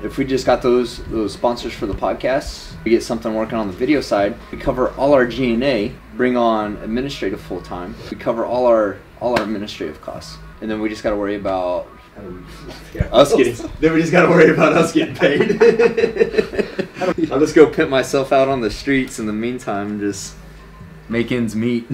If we just got those sponsors for the podcast, we get something working on the video side. We cover all our G&A, bring on administrative full time. We cover all our administrative costs, and then we just got to worry about us getting. Then we just got to worry about us getting paid. I'll just go pimp myself out on the streets in the meantime, just make ends meet.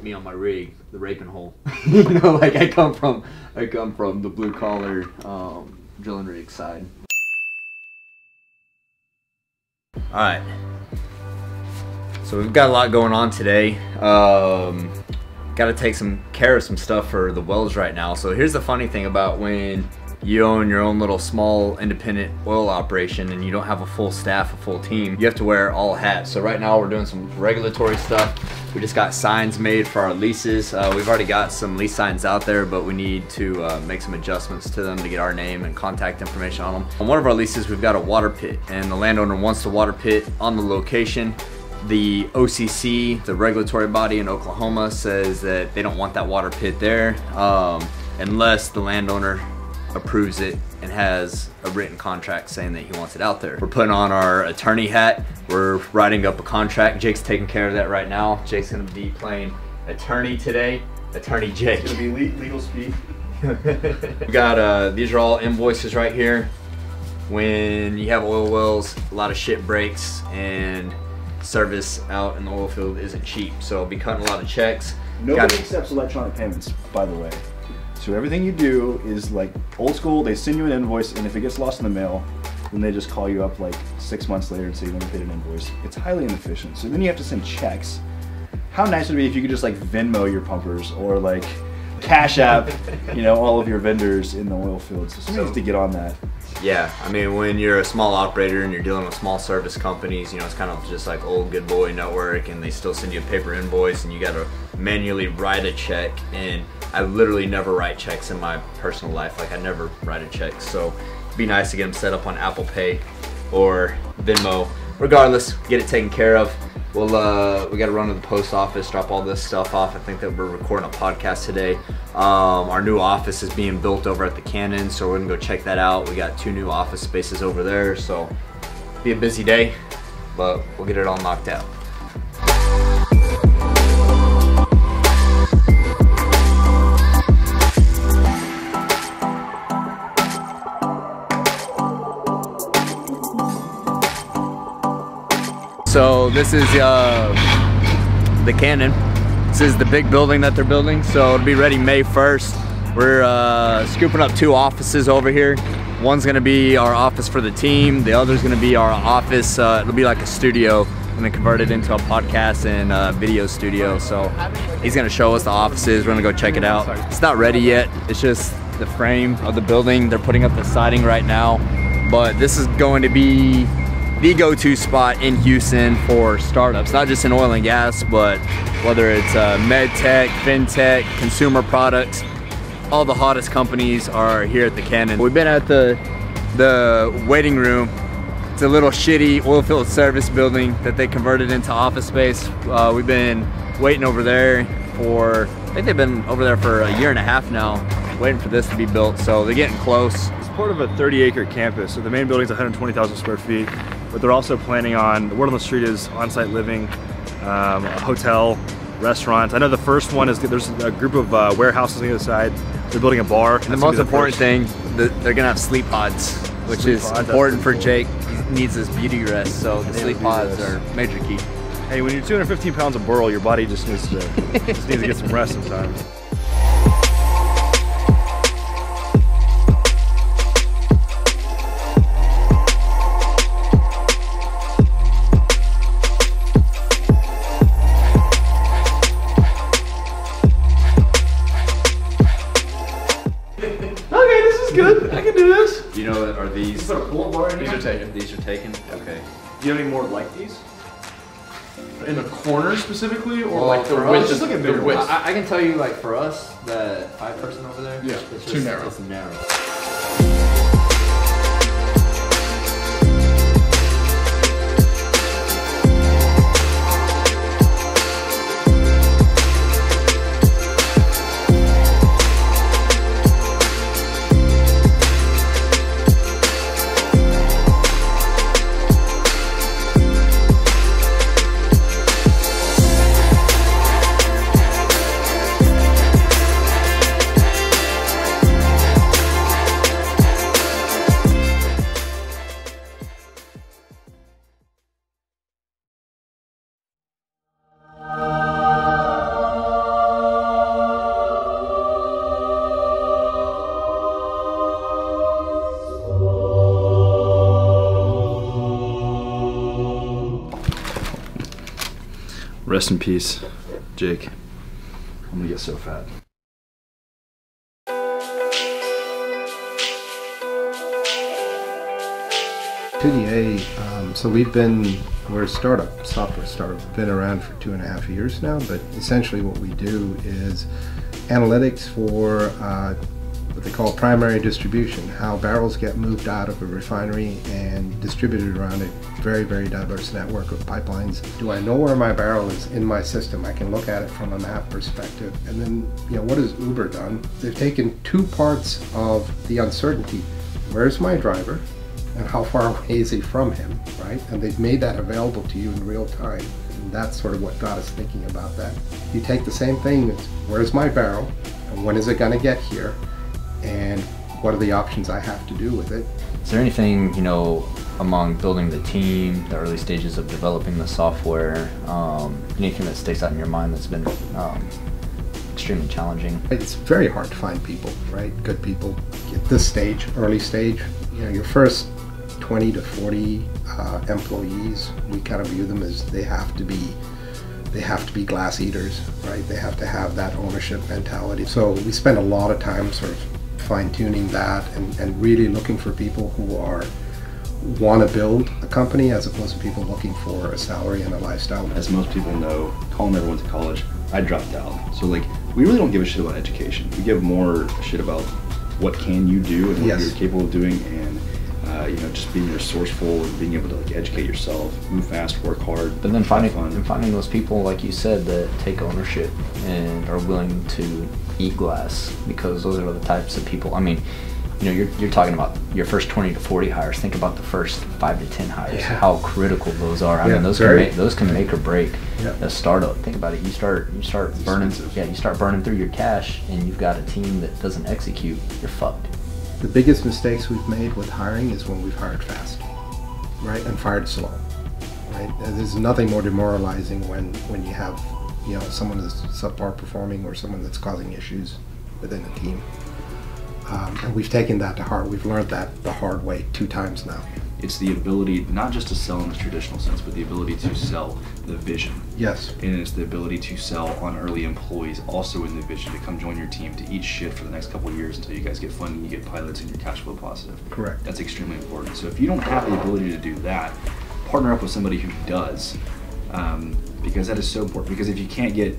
Me on my rig, the raping hole. You know, like I come from the blue collar drilling rig side. All right, so we've got a lot going on today. Got to take care of some stuff for the wells right now. So here's the funny thing about when you own your own little small independent oil operation and you don't have a full staff, a full team, you have to wear all hats. So right now we're doing some regulatory stuff. We just got signs made for our leases. We've already got some lease signs out there, but we need to make some adjustments to them to get our name and contact information on them. On one of our leases, we've got a water pit, and the landowner wants the water pit on the location. The OCC, the regulatory body in Oklahoma, says that they don't want that water pit there unless the landowner approves it and has a written contract saying that he wants it out there. We're putting on our attorney hat. We're writing up a contract. Jake's taking care of that right now. Jake's gonna be playing attorney today. Attorney Jake. It's gonna be legal speak. We got these are all invoices right here. When you have oil wells, a lot of shit breaks and service out in the oil field isn't cheap. So I'll be cutting a lot of checks. Nobody accepts electronic payments, by the way. So everything you do is like old school. They send you an invoice, and if it gets lost in the mail, then they just call you up like 6 months later and say you never paid an invoice. It's highly inefficient. So then you have to send checks. How nice would it be if you could just like Venmo your pumpers or like Cash App, you know, all of your vendors in the oil field. So somebody needs to get on that. Yeah, I mean, when you're a small operator and you're dealing with small service companies, you know, it's kind of just like old good boy network, and they still send you a paper invoice and you got to manually write a check. And I literally never write checks in my personal life. Like, I never write a check. So it'd be nice to get them set up on Apple Pay or Venmo. Regardless, get it taken care of. We got to run to the post office, drop all this stuff off. I think that we're recording a podcast today. Our new office is being built over at the Cannon, so we're gonna go check that out. We got 2 new office spaces over there, so be a busy day, but we'll get it all knocked out. So this is the Cannon. This is the big building that they're building, so it'll be ready May 1st. We're scooping up 2 offices over here. One's gonna be our office for the team. The other's gonna be our office. It'll be like a studio, and then convert it into a podcast and video studio. So he's gonna show us the offices. We're gonna go check it out. It's not ready yet. It's just the frame of the building. They're putting up the siding right now, but this is going to be the go-to spot in Houston for startups, not just in oil and gas, but whether it's med tech, fintech, consumer products, all the hottest companies are here at the Cannon. We've been at the waiting room. It's a little shitty oil field service building that they converted into office space. We've been waiting over there for, I think they've been over there for a year and a half now, waiting for this to be built, so they're getting close. It's part of a 30-acre campus, so the main building's 120,000 square feet, but they're also planning on, the word on the street is on-site living, a hotel, restaurants. I know the first one is, there's a group of warehouses on the other side. They're building a bar. And the most important thing, they're gonna have sleep pods, which is important for Jake. He needs his beauty rest, so the sleep pods are major key. Hey, when you're 215 pounds of burl, your body just needs to get some rest sometimes. Okay, this is good. I can do this. Do you know, are these? Put a pull-up bar in These here? are taken. These are taken. Okay. Do you have any more like these? In the corner specifically, or Well, like the for width? us, Just look at bigger width. I can tell you, like for us, that 5-person over there, Yeah, it's just too narrow. It's narrow. Rest in peace, Jake. I'm gonna get so fat. TDA, so we're a startup, software startup. We've been around for 2.5 years now, but essentially what we do is analytics for what they call primary distribution, how barrels get moved out of a refinery and distributed around a very, very diverse network of pipelines. Do I know where my barrel is in my system? I can look at it from a map perspective. And then, what has Uber done? They've taken two parts of the uncertainty. Where's my driver? And how far away is he from him, right? And they've made that available to you in real time. And that's sort of what got us thinking about that. You take the same thing, it's where's my barrel, and when is it gonna get here, and what are the options I have to do with it? Is there anything, among building the team, the early stages of developing the software, anything that sticks out in your mind that's been extremely challenging? It's very hard to find people, right? Good people. At this stage, early stage, your first 20 to 40 employees, we kind of view them as they have to be glass eaters, right? They have to have that ownership mentality. So we spend a lot of time sort of fine-tuning that and really looking for people who want to build a company as opposed to people looking for a salary and a lifestyle. As most people know, Collin never went to college. I dropped out. So we really don't give a shit about education. We give more shit about what can you do and what you're capable of doing, and just being resourceful and being able to educate yourself, move fast, work hard. But then finding those people, like you said, that take ownership and are willing to eat glass, because those are the types of people. I mean, you're talking about your first 20 to 40 hires. Think about the first 5 to 10 hires. Yeah. How critical those are. I mean, those can make or break a startup. Think about it. You start burning. You start burning through your cash, and you've got a team that doesn't execute. You're fucked. The biggest mistakes we've made with hiring is when we've hired fast, right, and fired slow, right? And there's nothing more demoralizing when you have someone that's subpar performing or someone that's causing issues within a team. And we've taken that to heart. We've learned that the hard way 2 times now. It's the ability not just to sell in the traditional sense, but the ability to sell the vision. Yes. And it's the ability to sell on early employees also in the vision to come join your team, to eat shit for the next couple of years until you guys get funding, you get pilots, and you're cash flow positive. Correct. That's extremely important. So if you don't have the ability to do that, partner up with somebody who does, because that is so important. Because if you can't get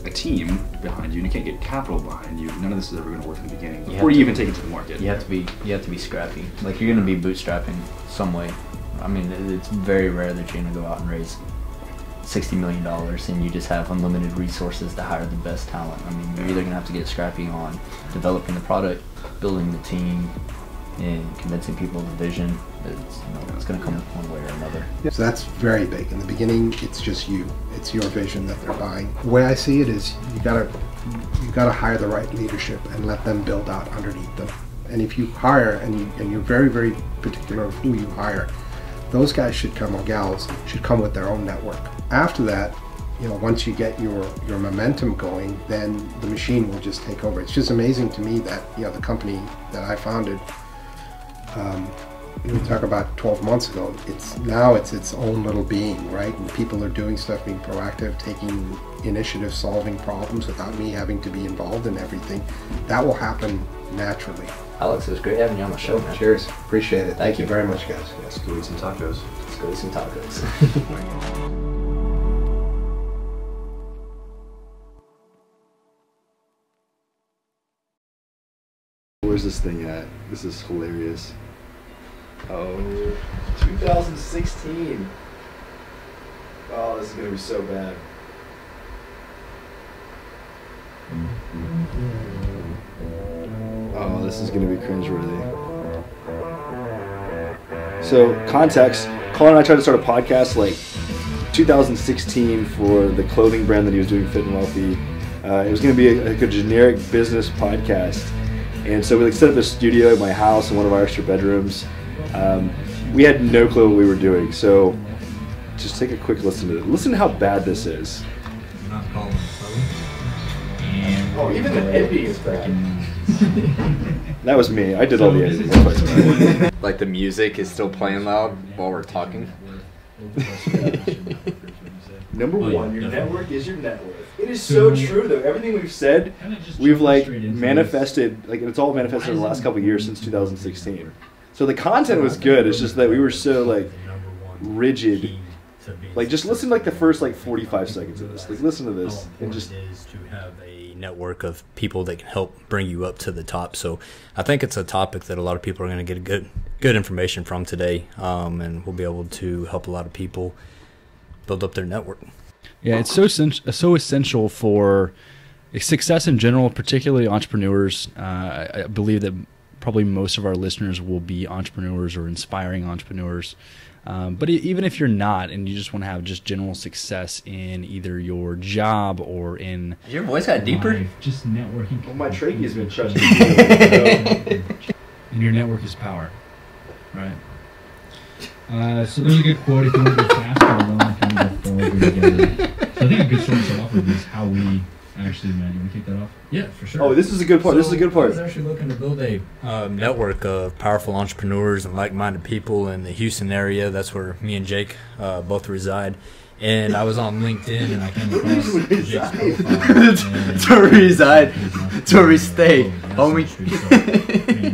a team behind you and you can't get capital behind you, none of this is ever going to work in the beginning before you even take it to the market. You have to be scrappy. Like, you're going to be bootstrapping some way. I mean, it's very rare that you're going to go out and raise $60 million and you just have unlimited resources to hire the best talent. I mean, you're either going to have to get scrappy on developing the product, building the team, and convincing people of the vision. It's going to come one way or another. So that's very big. In the beginning, it's just you. It's your vision that they're buying. The way I see it is you gotta hire the right leadership and let them build out underneath them. And if you hire and you're very, very particular of who you hire, those guys should come, or gals should come with their own network. After that, once you get your momentum going, then the machine will just take over. It's just amazing to me that the company that I founded, we talk about 12 months ago, it's its own little being, right? And people are doing stuff, being proactive, taking initiative, solving problems without me having to be involved in everything. That will happen naturally. Alex, it was great having you on the show, man. Cheers. Appreciate it. Thank you very much, guys. Let's go eat some tacos. Let's go eat some tacos. Where's this thing at? This is hilarious. Oh, 2016. Oh, this is gonna be so bad. Oh, this is gonna be cringeworthy. So, context, Collin and I tried to start a podcast 2016 for the clothing brand that he was doing, Fit and Wealthy. It was gonna be a generic business podcast. And so we set up a studio at my house in one of our extra bedrooms. We had no clue what we were doing, so just take a quick listen to it. Listen to how bad this is. Not Collin. Oh, even the editing is bad. That was me. I did all the editing. Like, the music is still playing loud while we're talking. Number one, your network is your net worth. It is so true, though. Everything we've said, we've like manifested, like it's all manifested in the last couple of years since 2016. So the content was good. It's just that we were so like rigid. Like just listen to like the first like 45 seconds of this. Like listen to this and just to have a network of people that can help bring you up to the top. So I think it's a topic that a lot of people are going to get good information from today, and we'll be able to help a lot of people build up their network. Yeah, it's so essential for success in general, particularly entrepreneurs. I believe that probably most of our listeners will be entrepreneurs or inspiring entrepreneurs. But even if you're not, and you just want to have just general success in either your job or in your voice got deeper. Just networking. Well, my trachea has been trusting. And your network is power, right? So there's a good quote: "If you want to go faster alone, if you want to go forward together." So I think a good story to start off with is how we actually met. You want to kick that off? Yeah, for sure. Oh, this is a good part. This is a good part. I was actually looking to build a network of powerful entrepreneurs and like-minded people in the Houston area. That's where me and Jake both reside. And I was on LinkedIn and I came across Jake's profile. It's where we reside. It's where we stay, homie.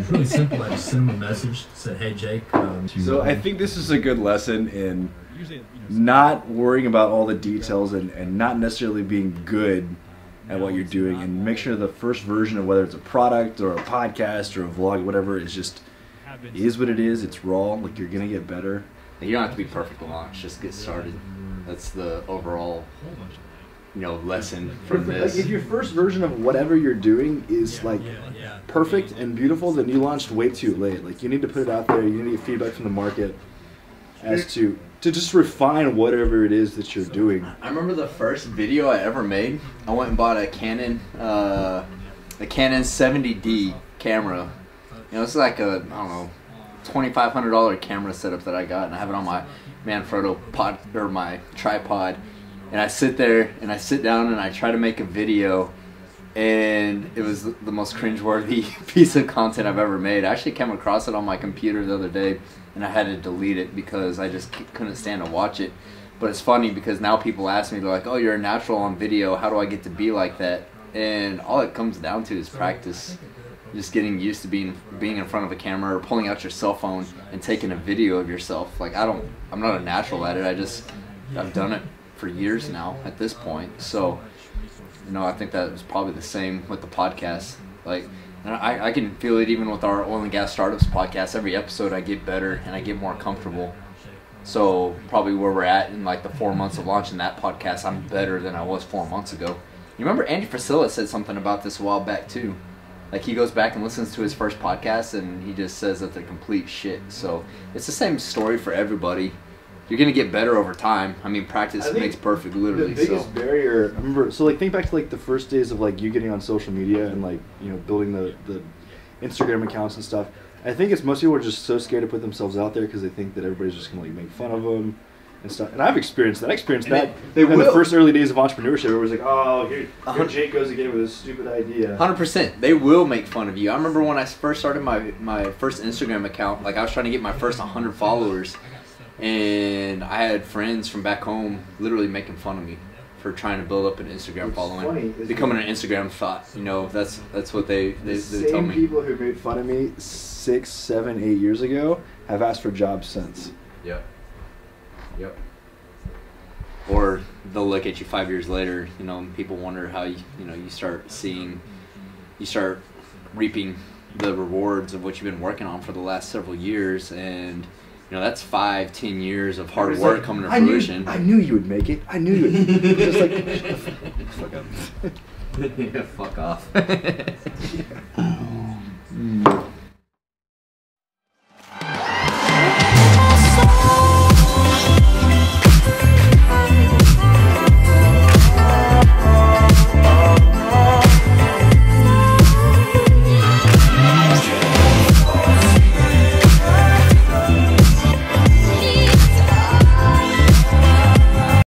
It's really simple. I just sent him a message, said, "Hey, Jake." So I think this is a good lesson in not worrying about all the details and not necessarily being good at what you're doing, and make sure the first version of whether it's a product or a podcast or a vlog, whatever, is just is what it is. It's raw. Like you're gonna get better. You don't have to be perfect to launch. Just get started. That's the overall, lesson from this. Like if your first version of whatever you're doing is like perfect and beautiful, then you launched way too late. Like you need to put it out there. You need to get feedback from the market as to just refine whatever it is that you're doing. I remember the first video I ever made. I went and bought a Canon 70D camera. It's like a, I don't know, $2,500 camera setup that I got, and I have it on my Manfrotto my tripod. And I sit there and I sit down and I try to make a video, and it was the most cringeworthy piece of content I've ever made. I actually came across it on my computer the other day, and I had to delete it because I just couldn't stand to watch it. But it's funny because now people ask me, they're like, "Oh, you're a natural on video. How do I get to be like that?" And all it comes down to is practice. Just getting used to being in front of a camera or pulling out your cell phone and taking a video of yourself. Like I'm not a natural at it. I've done it for years now at this point. So, I think that was probably the same with the podcast. Like, and I can feel it even with our oil and gas startups podcast. Every episode I get better and I get more comfortable. So probably where we're at in like the 4 months of launching that podcast, I'm better than I was 4 months ago. You remember Andy Frisella said something about this a while back too. Like he goes back and listens to his first podcast and he just says that they're complete shit. So it's the same story for everybody. You're gonna get better over time. I mean, practice makes perfect, literally. The biggest barrier, I remember. So like, think back to like the first days of like you getting on social media and like building the Instagram accounts and stuff. I think it's most people are just so scared to put themselves out there because they think that everybody's just gonna like make fun of them and stuff. And I've experienced that. In the first early days of entrepreneurship. Everyone was like, "Oh, here Jake goes again with his stupid idea." 100%. They will make fun of you. I remember when I first started my first Instagram account. Like I was trying to get my first 100 followers. And I had friends from back home literally making fun of me for trying to build up an Instagram following, becoming an Instagram thought. That's what they tell me. The same people who made fun of me 6, 7, 8 years ago have asked for jobs since. Yep. Or they'll look at you 5 years later. And people wonder how you start reaping the rewards of what you've been working on for the last several years, and that's 5, 10 years of hard work coming to fruition. I knew you would make it. I knew you would. Just like, fuck up. Yeah, fuck off.